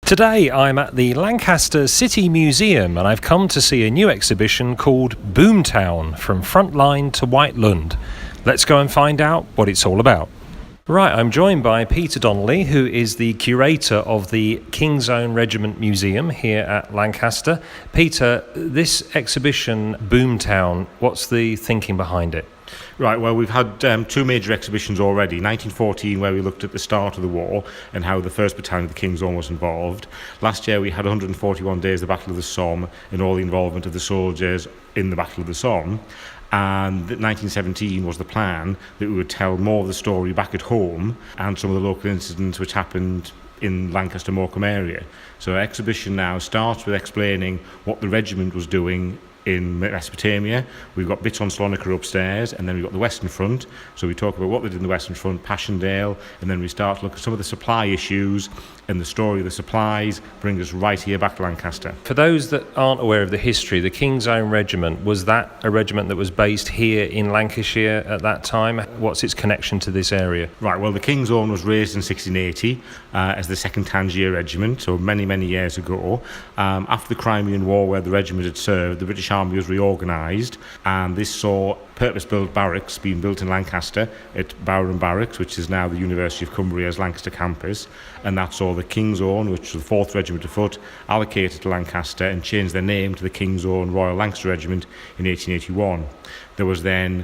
Today I'm at the Lancaster City Museum and I've come to see a new exhibition called Boomtown, From Frontline to White Lund. Let's go and find out what it's all about. Right, I'm joined by Peter Donnelly, who is the curator of the King's Own Regiment Museum here at Lancaster. Peter, this exhibition, Boomtown, what's the thinking behind it? Right, well, we've had two major exhibitions already. 1914, where we looked at the start of the war and how the 1st Battalion of the King's Own was involved. Last year we had 141 days of the Battle of the Somme and all the involvement of the soldiers in the Battle of the Somme. And 1917 was the plan that we would tell more of the story back at home and some of the local incidents which happened in Lancaster Morecambe area. So our exhibition now starts with explaining what the regiment was doing in Mesopotamia. We've got bits on Slonica upstairs, and then we've got the Western Front. So we talk about what they did in the Western Front, Passchendaele, and then we start to look at some of the supply issues, and the story of the supplies bring us right here back to Lancaster. For those that aren't aware of the history, the King's Own Regiment, was that a regiment that was based here in Lancashire at that time? What's its connection to this area? Right, well, the King's Own was raised in 1680 as the 2nd Tangier Regiment, so many, many years ago. After the Crimean War, where the regiment had served, the British Army was reorganised, and this saw purpose-built barracks being built in Lancaster at Bowron Barracks, which is now the University of Cumbria's Lancaster campus, and that saw the King's Own, which was the 4th Regiment of Foot, allocated to Lancaster and changed their name to the King's Own Royal Lancaster Regiment in 1881. There was then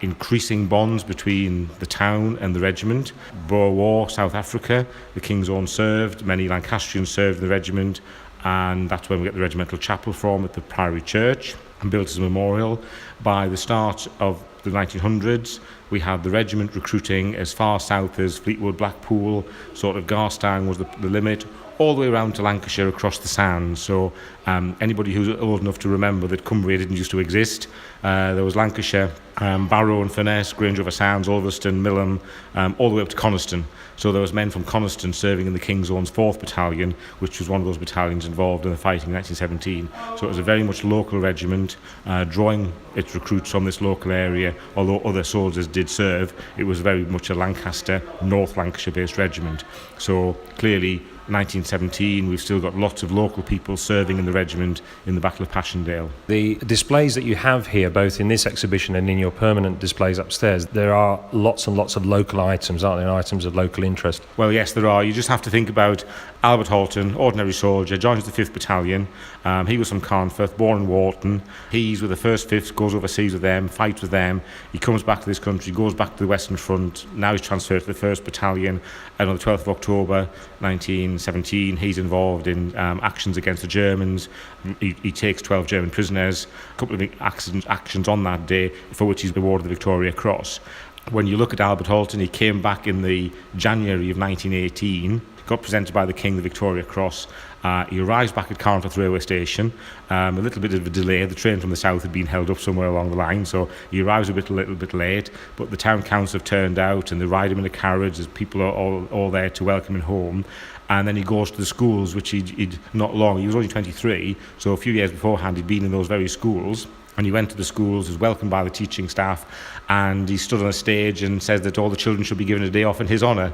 increasing bonds between the town and the regiment. Boer War, South Africa, the King's Own served, many Lancastrians served in the regiment, and that's when we get the regimental chapel from at the Priory Church and built as a memorial. By the start of the 1900s, we had the regiment recruiting as far south as Fleetwood, Blackpool, sort of Garstang was the limit, all the way around to Lancashire across the sands. So anybody who's old enough to remember that Cumbria didn't used to exist, there was Lancashire, Barrow and Furness, Grange-over-Sands, Ulverston, Millham, all the way up to Coniston. So there was men from Coniston serving in the King's Own's 4th Battalion, which was one of those battalions involved in the fighting in 1917. So it was a very much local regiment, drawing its recruits from this local area. Although other soldiers did serve, it was very much a Lancaster, North Lancashire-based regiment. So clearly, 1917, we've still got lots of local people serving in the regiment in the Battle of Passchendaele. The displays that you have here, both in this exhibition and in your permanent displays upstairs, there are lots and lots of local items, aren't there? Items of local interest. Well, yes, there are. You just have to think about Albert Halton, ordinary soldier, joins the 5th Battalion. He was from Carnforth, born in Wharton. He's with the 1st 5th, goes overseas with them, fights with them. He comes back to this country, goes back to the Western Front. Now he's transferred to the 1st Battalion. And on the 12th of October 1917, he's involved in actions against the Germans. He takes 12 German prisoners, a couple of actions on that day, for which he's awarded the Victoria Cross. When you look at Albert Halton, he came back in the January of 1918, got presented by the King the Victoria Cross. He arrives back at Carnforth railway station. A little bit of a delay. The train from the south had been held up somewhere along the line, so he arrives a little bit late. But the town council have turned out and they ride him in a carriage. As people are all there to welcome him home. And then he goes to the schools, which he'd not long. He was only 23, so a few years beforehand he'd been in those very schools. And he went to the schools, was welcomed by the teaching staff, and he stood on a stage and says that all the children should be given a day off in his honour,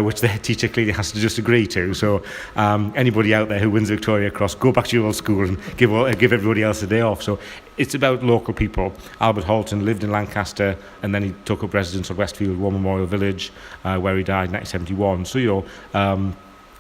which the teacher clearly has to just agree to. So anybody out there who wins the Victoria Cross, go back to your old school and give everybody else a day off. So it's about local people. Albert Halton lived in Lancaster, and then he took up residence at Westfield War Memorial Village, where he died in 1971. So,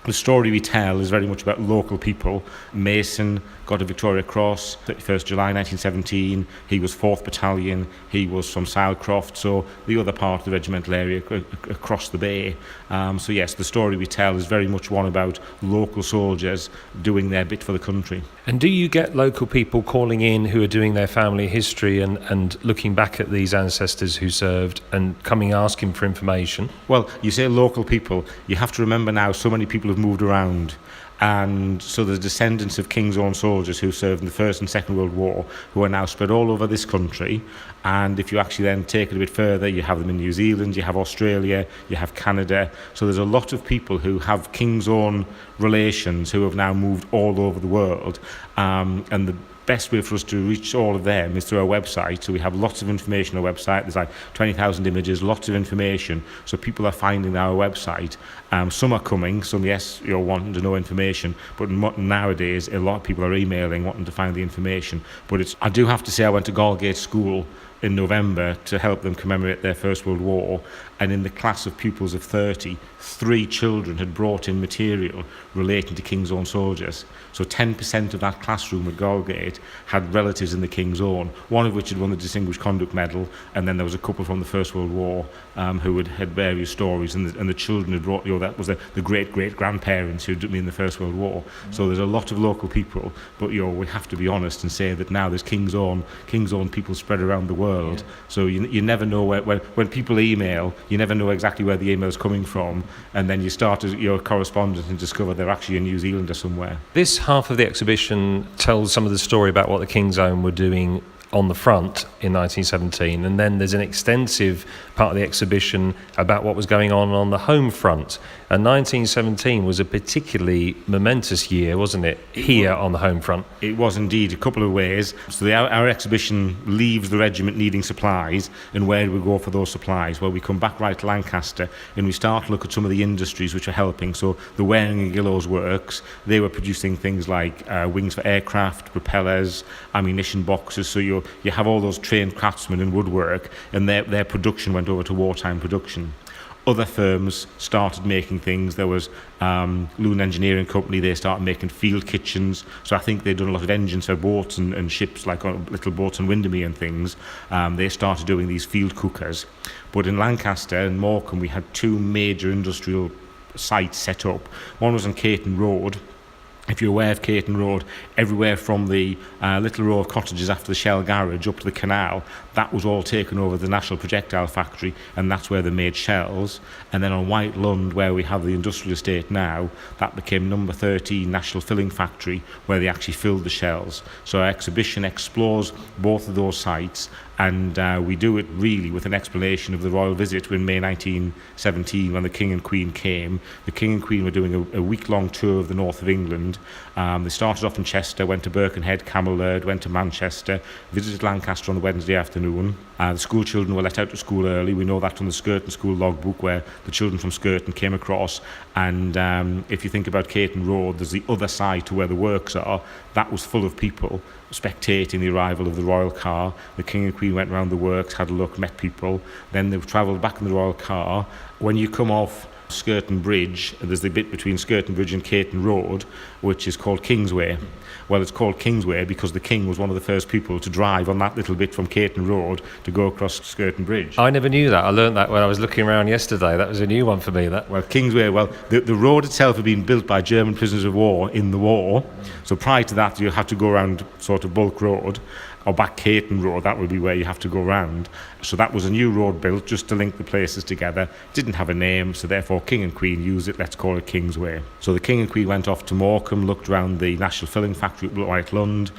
the story we tell is very much about local people. Mason got a Victoria Cross, 31st July 1917. He was 4th Battalion. He was from Salecroft, so the other part of the regimental area across the bay. So yes, the story we tell is very much one about local soldiers doing their bit for the country. And do you get local people calling in who are doing their family history and looking back at these ancestors who served and coming asking for information? Well, you say local people. You have to remember now so many people have moved around. And so the descendants of King's Own soldiers who served in the First and Second World War, who are now spread all over this country. And if you actually then take it a bit further, you have them in New Zealand, you have Australia, you have Canada. So there's a lot of people who have King's Own relations who have now moved all over the world. And best way for us to reach all of them is through our website. So we have lots of information on our website. There's like 20,000 images, lots of information. So people are finding our website. Some are coming, some, yes, you're wanting to know information, but nowadays a lot of people are emailing wanting to find the information. But I do have to say, I went to Galgate School in November to help them commemorate their First World War, and in the class of pupils of 30, 3 children had brought in material relating to King's Own soldiers. So 10% of that classroom at Galgate had relatives in the King's Own, one of which had won the Distinguished Conduct Medal, and then there was a couple from the First World War who had various stories, and the children had brought, that was the great-great-grandparents who'd been in the First World War. So there's a lot of local people, but we have to be honest and say that now there's King's Own people spread around the world. Yeah. So you never know when people email, you never know exactly where the email is coming from, and then you start your correspondence and discover they're actually in New Zealand or somewhere. This half of the exhibition tells some of the story about what the King's Own were doing on the front in 1917, and then there's an extensive part of the exhibition about what was going on the home front. And 1917 was a particularly momentous year, wasn't it, here on the home front? It was indeed, a couple of ways. So our exhibition leaves the regiment needing supplies, and where do we go for those supplies? Well, we come back right to Lancaster and we start to look at some of the industries which are helping. So the Waring and Gillows works, they were producing things like wings for aircraft, propellers, ammunition boxes. So you have all those trained craftsmen in woodwork, and their production went over to wartime production. Other firms started making things. There was Loon Engineering Company, they started making field kitchens. So I think they'd done a lot of engines for boats and ships, like little boats on Windermere and things. They started doing these field cookers. But in Lancaster and Morecambe, we had 2 major industrial sites set up. One was on Caton Road. If you're aware of Caton Road, everywhere from the little row of cottages after the Shell garage up to the canal, that was all taken over the National Projectile Factory, and that's where they made shells. And then on White Lund, where we have the industrial estate now, that became number 13 National Filling Factory, where they actually filled the shells. So our exhibition explores both of those sites, and we do it really with an explanation of the royal visit in May 1917 when the King and Queen came. The King and Queen were doing a week-long tour of the north of England. They started off in Chester, went to Birkenhead, Camberlard, went to Manchester, visited Lancaster on the Wednesday afternoon. The school children were let out of school early. We know that from the Skirton School logbook, where the children from Skirton came across. And if you think about Caton Road, there's the other side to where the works are. That was full of people spectating the arrival of the royal car. The King and Queen went round the works, had a look, met people. Then they travelled back in the royal car. When you come off Skirton Bridge, there's the bit between Skirton Bridge and Caton Road, which is called Kingsway. Well, it's called Kingsway because the King was one of the first people to drive on that little bit from Caton Road to go across Skirton Bridge. I never knew that. I learned that when I was looking around yesterday. That was a new one for me, that. Well, Kingsway, the road itself had been built by German prisoners of war in the war. So prior to that, you had to go around sort of Bulk Road, or back Caton Road, that would be where you have to go round. So that was a new road built just to link the places together. Didn't have a name, so therefore King and Queen used it. Let's call it Kingsway. So the King and Queen went off to Morecambe, looked around the National Filling Factory at White Lund.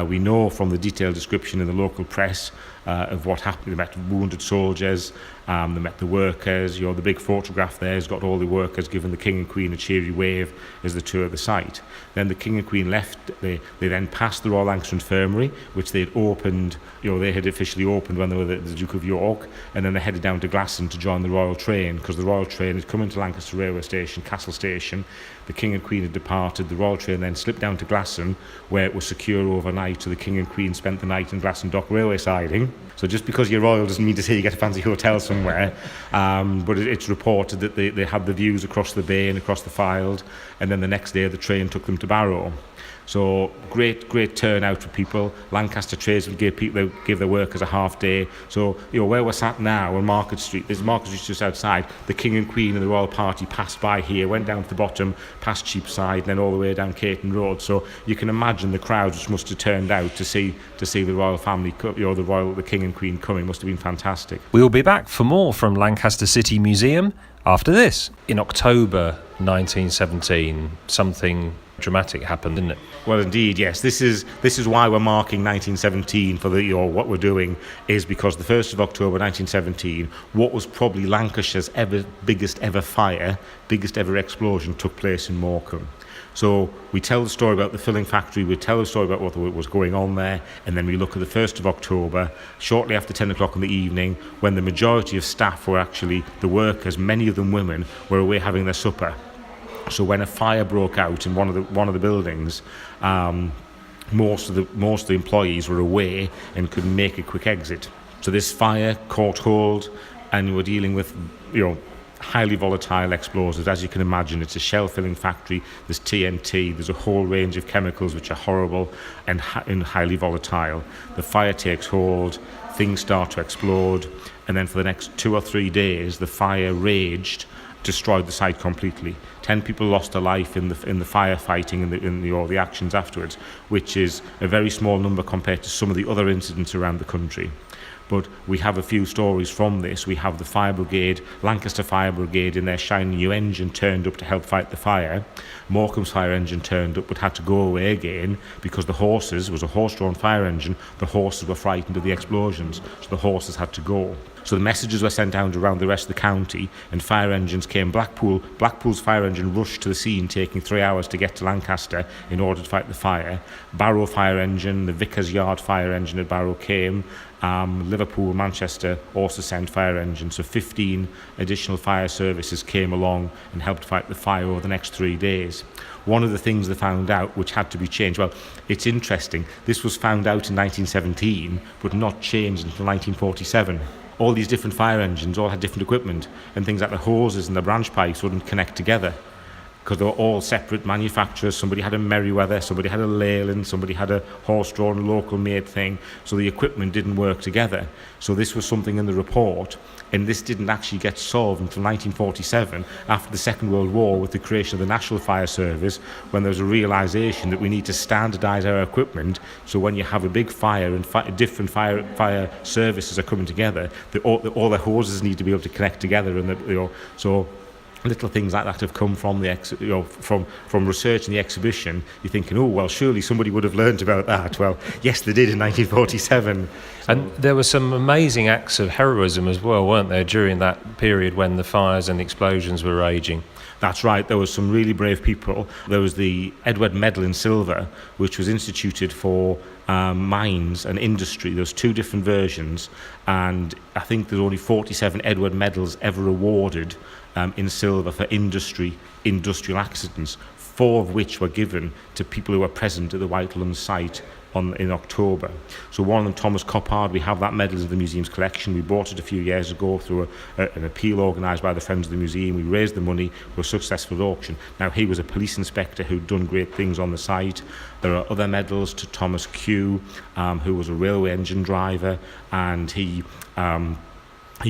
We know from the detailed description in the local press of what happened. They met wounded soldiers, they met the workers. The big photograph there has got all the workers giving the King and Queen a cheery wave as they tour the site. Then the King and Queen left. They then passed the Royal Lancaster Infirmary, which they had opened. They had officially opened when they were the Duke of York, and then they headed down to Glasson to join the Royal Train, because the Royal Train had come into Lancaster Railway Station, Castle Station. The King and Queen had departed. The Royal Train then slipped down to Glasson, where it was secure overnight. So the King and Queen spent the night in Glasson Dock Railway siding. So just because you're royal doesn't mean to say you get a fancy hotel somewhere. But it's reported that they had the views across the bay and across the Fylde, and then the next day the train took them to Barrow. So great turnout for people. Lancaster tradesmen gave their workers a half day. So where we're sat now on Market Street, there's Market Street just outside. The King and Queen and the Royal Party passed by here, went down to the bottom, past Cheapside, and then all the way down Caton Road. So you can imagine the crowds which must have turned out to see the royal family, the King and Queen coming. Must have been fantastic. We'll be back for more from Lancaster City Museum after this. In October 1917, something dramatic happened, didn't it? Well, indeed, yes. This is why we're marking 1917 for what we're doing, is because the 1st of October 1917, what was probably Lancashire's biggest ever fire, biggest ever explosion, took place in Morecambe. So we tell the story about the filling factory, we tell the story about what was going on there, and then we look at the 1st of October, shortly after 10 o'clock in the evening, when the majority of staff were actually the workers, many of them women, were away having their supper. So when a fire broke out in one of the buildings, most of the employees were away and could make a quick exit. So this fire caught hold, and we were dealing with, highly volatile explosives. As you can imagine, it's a shell filling factory. There's TNT. There's a whole range of chemicals which are horrible and highly volatile. The fire takes hold. Things start to explode, and then for the next 2 or 3 days, the fire raged, destroyed the site completely. 10 people lost their life in the firefighting and the actions afterwards, which is a very small number compared to some of the other incidents around the country. But we have a few stories from this. We have the fire brigade, Lancaster Fire Brigade, in their shiny new engine turned up to help fight the fire. Morecambe's fire engine turned up but had to go away again because the horses, it was a horse-drawn fire engine, the horses were frightened of the explosions, so the horses had to go. So the messages were sent out around the rest of the county, and fire engines came. Blackpool's fire engine rushed to the scene, taking 3 hours to get to Lancaster in order to fight the fire. Barrow fire engine, the Vickers Yard fire engine at Barrow came. Liverpool, Manchester also sent fire engines. So 15 additional fire services came along and helped fight the fire over the next 3 days. One of the things they found out which had to be changed, well, it's interesting, this was found out in 1917 but not changed until 1947. All these different fire engines all had different equipment, and things like the hoses and the branch pipes wouldn't connect together because they were all separate manufacturers. Somebody had a Merriweather, somebody had a Leyland, somebody had a horse-drawn local made thing, so the equipment didn't work together. So this was something in the report, and this didn't actually get solved until 1947 after the Second World War, with the creation of the National Fire Service, when there was a realisation that we need to standardise our equipment, so when you have a big fire and different fire services are coming together, all the hoses need to be able to connect together, and so little things like that have come from from research in the exhibition. You're thinking, oh well, surely somebody would have learned about that. Well, yes, they did in 1947. And there were some amazing acts of heroism as well, weren't there, during that period when the fires and explosions were raging? That's right, there was some really brave people. There was the Edward Medal in Silver, which was instituted for mines and industry. There was 2 different versions, and I think there's only 47 Edward Medals ever awarded in silver for industrial accidents, 4 of which were given to people who were present at the White Lund site in October. So one of them, Thomas Coppard, we have that medal in the museum's collection. We bought it a few years ago through an appeal organised by the Friends of the Museum. We raised the money for a successful auction. Now, he was a police inspector who'd done great things on the site. There are other medals to Thomas Q, who was a railway engine driver, and he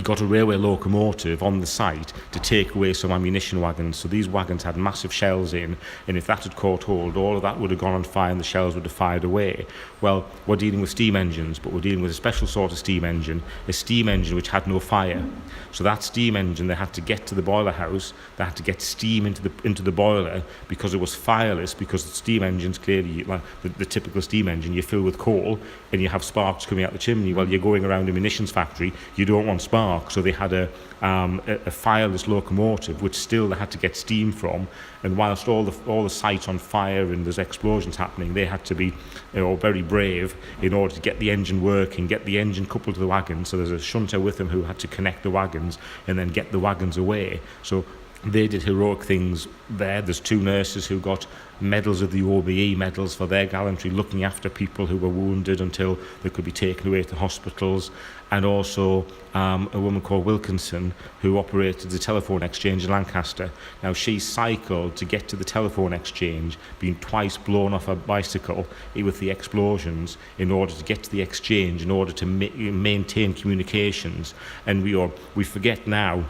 got a railway locomotive on the site to take away some ammunition wagons. So these wagons had massive shells in, and if that had caught hold, all of that would have gone on fire and the shells would have fired away. Well, we're dealing with steam engines, but we're dealing with a special sort of steam engine, a steam engine which had no fire. So that steam engine, they had to get to the boiler house, they had to get steam into the boiler because it was fireless, because the steam engines, clearly, like the typical steam engine, you fill with coal and you have sparks coming out the chimney. Well, you're going around a munitions factory, you don't want sparks, so they had a fireless locomotive which still they had to get steam from, and whilst all the sites on fire and there's explosions happening, they had to be very brave in order to get the engine working, get the engine coupled to the wagon. So there's a shunter with them who had to connect the wagons and then get the wagons away. So they did heroic things there. There's 2 nurses who got medals of the OBE medals for their gallantry, looking after people who were wounded until they could be taken away to hospitals. And also a woman called Wilkinson, who operated the telephone exchange in Lancaster. Now, she cycled to get to the telephone exchange, being twice blown off her bicycle with the explosions, in order to get to the exchange, in order to maintain communications. And we forget now,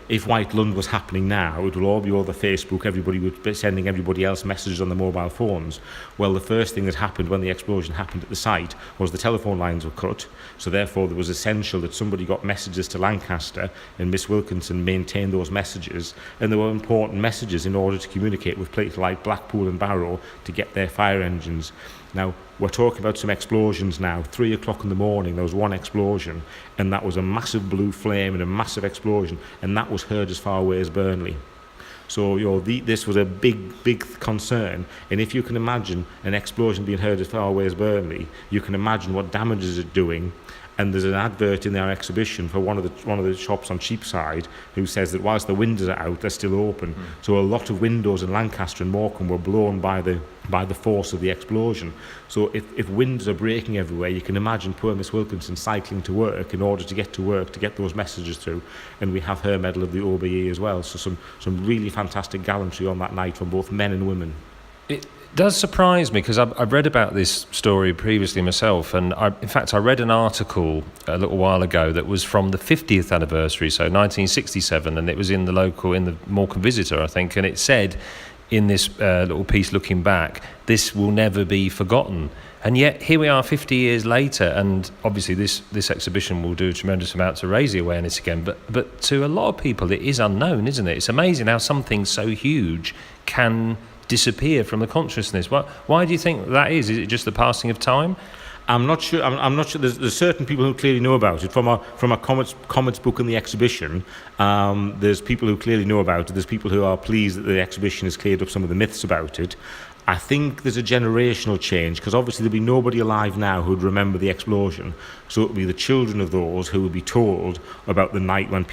if White Lund was happening now, it would all be over Facebook, everybody would be sending everybody else messages on their mobile phones. Well, the first thing that happened when the explosion happened at the site was the telephone lines were cut, so therefore it was essential that somebody got messages to Lancaster, and Miss Wilkinson maintained those messages, and there were important messages in order to communicate with places like Blackpool and Barrow to get their fire engines. Now, we're talking about some explosions now. 3 o'clock in the morning, there was one explosion, and that was a massive blue flame and a massive explosion, and that was heard as far away as Burnley. So this was a big concern. And if you can imagine an explosion being heard as far away as Burnley, you can imagine what damages it's doing. And there's an advert in our exhibition for one of the shops on Cheapside who says that whilst the windows are out, they're still open. So a lot of windows in Lancaster and Morecambe were blown by the force of the explosion. So if windows are breaking everywhere, you can imagine poor Miss Wilkinson cycling to work in order to get to work to get those messages through. And we have her medal of the OBE as well. So some really fantastic gallantry on that night from both men and women. It does surprise me because I've read about this story previously myself, and in fact I read an article a little while ago that was from the 50th anniversary, so 1967, and it was in the Morecambe Visitor, I think, and it said in this little piece looking back, this will never be forgotten. And yet here we are 50 years later, and obviously this exhibition will do a tremendous amount to raise the awareness again, but to a lot of people it is unknown, isn't it? It's amazing how something so huge can disappear from the consciousness. Why do you think that is? Is it just the passing of time? I'm not sure. I'm not sure. There's certain people who clearly know about it. From a comments book in the exhibition, there's people who clearly know about it. There's people who are pleased that the exhibition has cleared up some of the myths about it. I think there's a generational change, because obviously there'll be nobody alive now who'd remember the explosion. So it'll be the children of those who will be told about the night when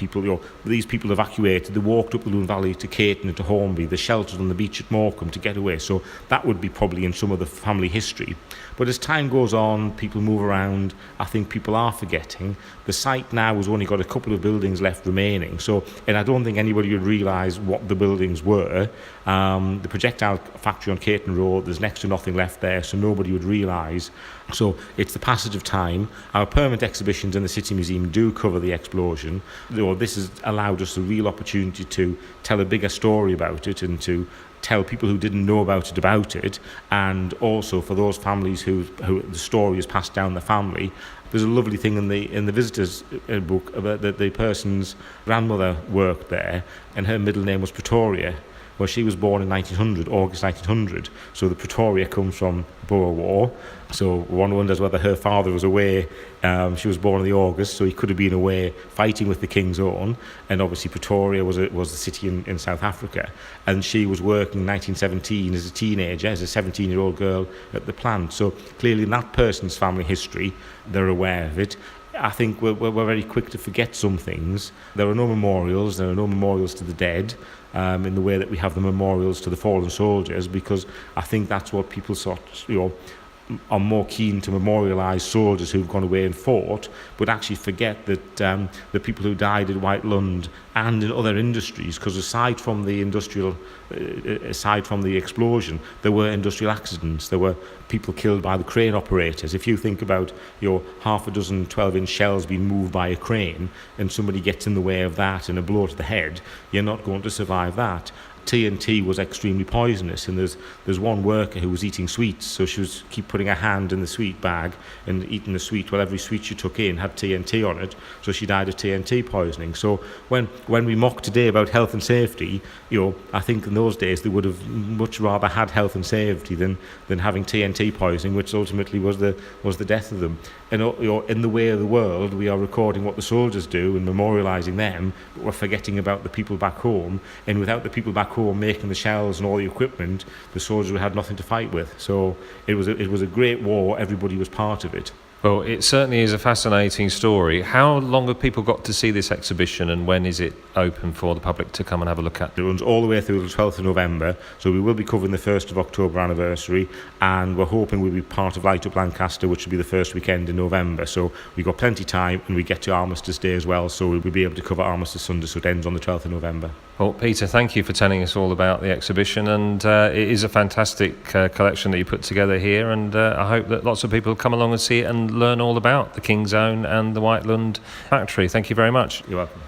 these people evacuated. They walked up the Lune Valley to Caton and to Hornby. They sheltered on the beach at Morecambe to get away. So that would be probably in some of the family history. But as time goes on, people move around. I think people are forgetting. The site now has only got a couple of buildings left remaining. And I don't think anybody would realise what the buildings were. The projectile factory on Caton Road, there's next to nothing left there, so nobody would realise. So it's the passage of time. Our permanent exhibitions in the City Museum do cover the explosion. This has allowed us a real opportunity to tell a bigger story about it and to tell people who didn't know about it, and also for those families who the story is passed down the family. There's a lovely thing in the visitors book about that the person's grandmother worked there, and her middle name was Pretoria. Well, she was born in 1900, August 1900, so the Pretoria comes from Boer War. So one wonders whether her father was away. She was born in the August, so he could have been away fighting with the King's Own. And obviously Pretoria was the city in South Africa. And she was working in 1917 as a teenager, as a 17-year-old girl at the plant. So clearly in that person's family history, they're aware of it. I think we're very quick to forget some things. There are no memorials. There are no memorials to the dead in the way that we have the memorials to the fallen soldiers, because I think that's what people are more keen to memorialise soldiers who've gone away and fought, but actually forget that the people who died at White Lund and in other industries, because aside from the explosion, there were industrial accidents. There were people killed by the crane operators. If you think about half a dozen 12-inch shells being moved by a crane, and somebody gets in the way of that and a blow to the head, you're not going to survive that. TNT was extremely poisonous, and there's one worker who was eating sweets, so she was keep putting her hand in the sweet bag and eating the sweet. Well, every sweet she took in had TNT on it, so she died of TNT poisoning. So when we mock today about health and safety, I think in those days they would have much rather had health and safety than having TNT poisoning, which ultimately was the death of them. And in the way of the world, we are recording what the soldiers do and memorialising them, but we're forgetting about the people back home. And without the people back home making the shells and all the equipment, the soldiers had nothing to fight with. So it was a great war. Everybody was part of it. Well, it certainly is a fascinating story. How long have people got to see this exhibition, and when is it open for the public to come and have a look at? It runs all the way through the 12th of November, so we will be covering the 1st of October anniversary, and we're hoping we'll be part of Light Up Lancaster, which will be the first weekend in November. So we've got plenty of time, and we get to Armistice Day as well, so we'll be able to cover Armistice Sunday, so it ends on the 12th of November. Well, Peter, thank you for telling us all about the exhibition, and it is a fantastic collection that you put together here, and I hope that lots of people come along and see it and learn all about the King's Own and the White Lund factory. Thank you very much. You're welcome.